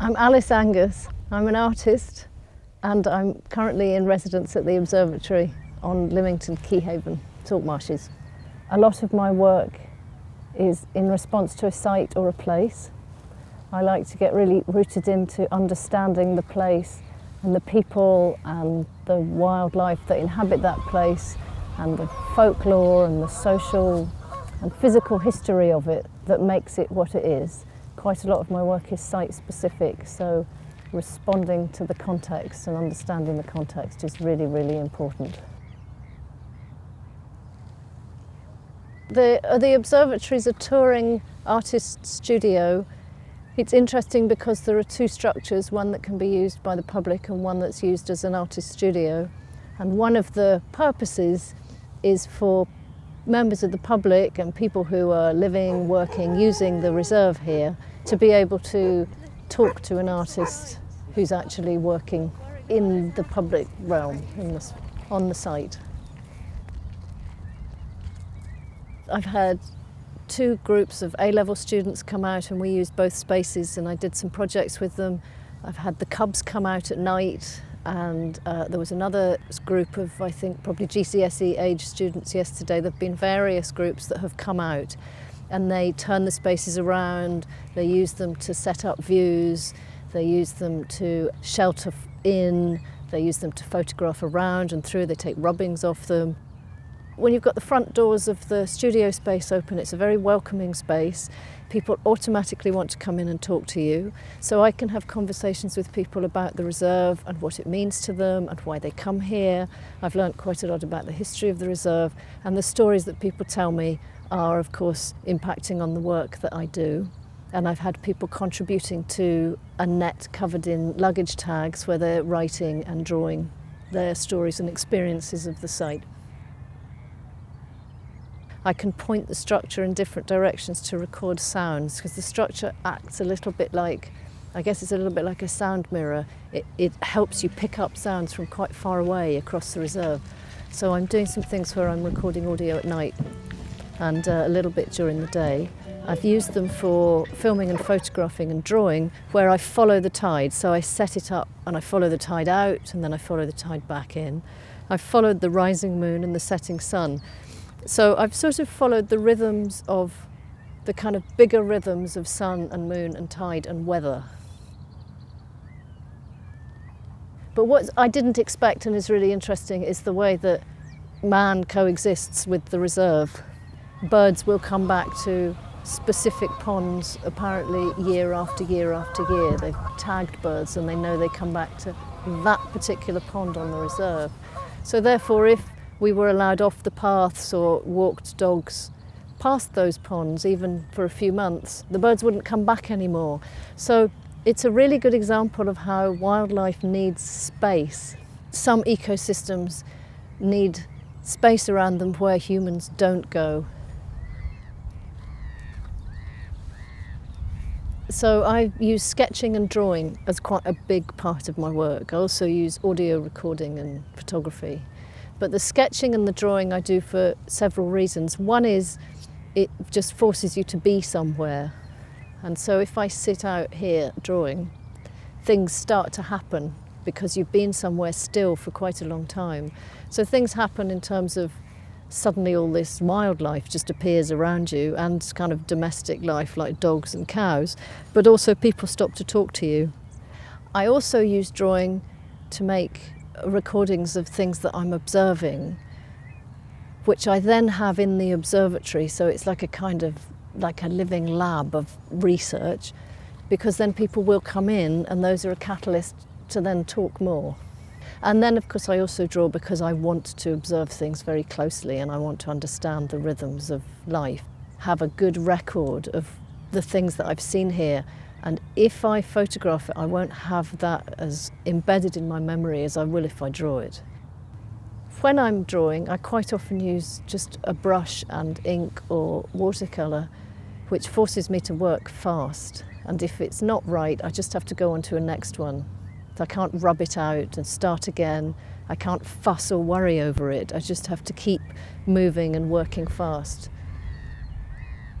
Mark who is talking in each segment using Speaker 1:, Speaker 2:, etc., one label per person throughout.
Speaker 1: I'm Alice Angus. I'm an artist and I'm currently in residence at the Observatory on Lymington Keyhaven saltmarshes. A lot of my work is in response to a site or a place. I like to get really rooted into understanding the place and the people and the wildlife that inhabit that place and the folklore and the social and physical history of it that makes it what it is. Quite a lot of my work is site-specific, so responding to the context and understanding the context is really, really important. The Observatory is a touring artist studio. It's interesting because there are two structures, one that can be used by the public and one that's used as an artist studio. And one of the purposes is for members of the public and people who are living, working, using the reserve here to be able to talk to an artist who's actually working in the public realm, on the site. I've had two groups of A-level students come out and we used both spaces and I did some projects with them. I've had the Cubs come out at night and there was another group of, I think, probably GCSE age students yesterday. There have been various groups that have come out and they turn the spaces around, they use them to set up views, they use them to shelter in, they use them to photograph around and through, they take rubbings off them. When you've got the front doors of the studio space open, it's a very welcoming space. People automatically want to come in and talk to you. So I can have conversations with people about the reserve and what it means to them and why they come here. I've learnt quite a lot about the history of the reserve, and the stories that people tell me are, of course, impacting on the work that I do. And I've had people contributing to a net covered in luggage tags where they're writing and drawing their stories and experiences of the site. I can point the structure in different directions to record sounds because the structure acts a little bit like, I guess it's a little bit like a sound mirror. It helps you pick up sounds from quite far away across the reserve. So I'm doing some things where I'm recording audio at night and a little bit during the day. I've used them for filming and photographing and drawing where I follow the tide. So I set it up and I follow the tide out and then I follow the tide back in. I've followed the rising moon and the setting sun. So I've sort of followed the rhythms of the kind of bigger rhythms of sun and moon and tide and weather. But what I didn't expect and is really interesting is the way that man coexists with the reserve. Birds will come back to specific ponds apparently year after year after year. They've tagged birds and they know they come back to that particular pond on the reserve. So therefore, if we were allowed off the paths or walked dogs past those ponds, even for a few months, the birds wouldn't come back anymore. So it's a really good example of how wildlife needs space. Some ecosystems need space around them where humans don't go. So I use sketching and drawing as quite a big part of my work. I also use audio recording and photography. But the sketching and the drawing I do for several reasons. One is it just forces you to be somewhere. And so if I sit out here drawing, things start to happen because you've been somewhere still for quite a long time. So things happen in terms of suddenly all this wildlife just appears around you and kind of domestic life like dogs and cows, but also people stop to talk to you. I also use drawing to make recordings of things that I'm observing, which I then have in the observatory. So it's like a kind of like a living lab of research, because then people will come in and those are a catalyst to then talk more. And then of course I also draw because I want to observe things very closely and I want to understand the rhythms of life, have a good record of the things that I've seen here. And if I photograph it, I won't have that as embedded in my memory as I will if I draw it. When I'm drawing, I quite often use just a brush and ink or watercolour, which forces me to work fast. And if it's not right, I just have to go on to a next one. So I can't rub it out and start again. I can't fuss or worry over it. I just have to keep moving and working fast.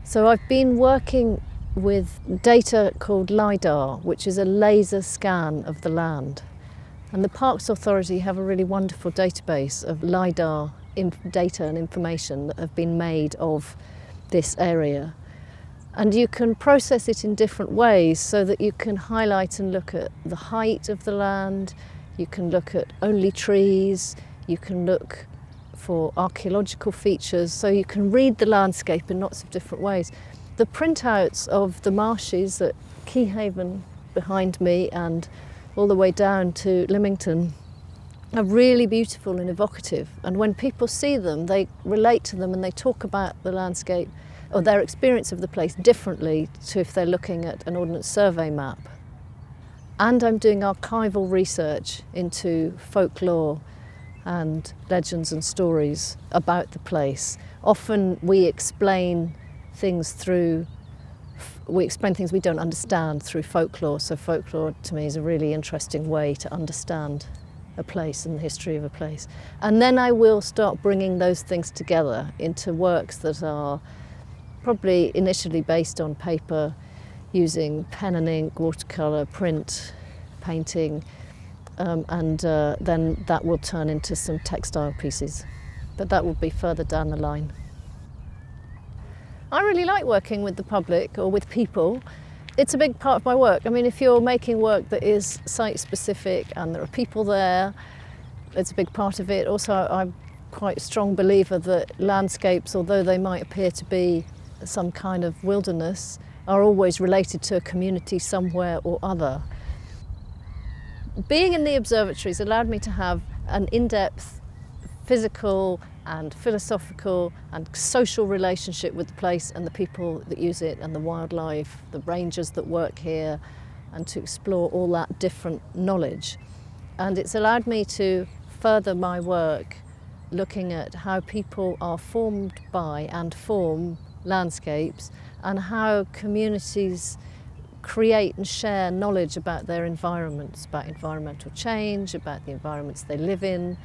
Speaker 1: So I've been working with data called LiDAR, which is a laser scan of the land. And the Parks Authority have a really wonderful database of LiDAR data and information that have been made of this area. And you can process it in different ways so that you can highlight and look at the height of the land, you can look at only trees, you can look for archaeological features, so you can read the landscape in lots of different ways. The printouts of the marshes at Keyhaven behind me and all the way down to Lymington are really beautiful and evocative. And when people see them, they relate to them and they talk about the landscape or their experience of the place differently to if they're looking at an Ordnance Survey map. And I'm doing archival research into folklore and legends and stories about the place. Often we explain things we don't understand through folklore, so folklore to me is a really interesting way to understand a place and the history of a place. And then I will start bringing those things together into works that are probably initially based on paper, using pen and ink, watercolour, print, painting, and then that will turn into some textile pieces. But that will be further down the line. I really like working with the public or with people. It's a big part of my work. I mean, if you're making work that is site-specific and there are people there, it's a big part of it. Also, I'm quite a strong believer that landscapes, although they might appear to be some kind of wilderness, are always related to a community somewhere or other. Being in the observatory has allowed me to have an in-depth physical and philosophical and social relationship with the place and the people that use it and the wildlife, the rangers that work here, and to explore all that different knowledge. And it's allowed me to further my work looking at how people are formed by and form landscapes and how communities create and share knowledge about their environments, about environmental change, about the environments they live in.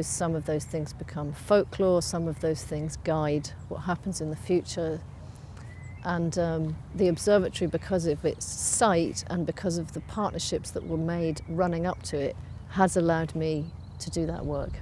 Speaker 1: Some of those things become folklore, some of those things guide what happens in the future. And the observatory, because of its site and because of the partnerships that were made running up to it, has allowed me to do that work.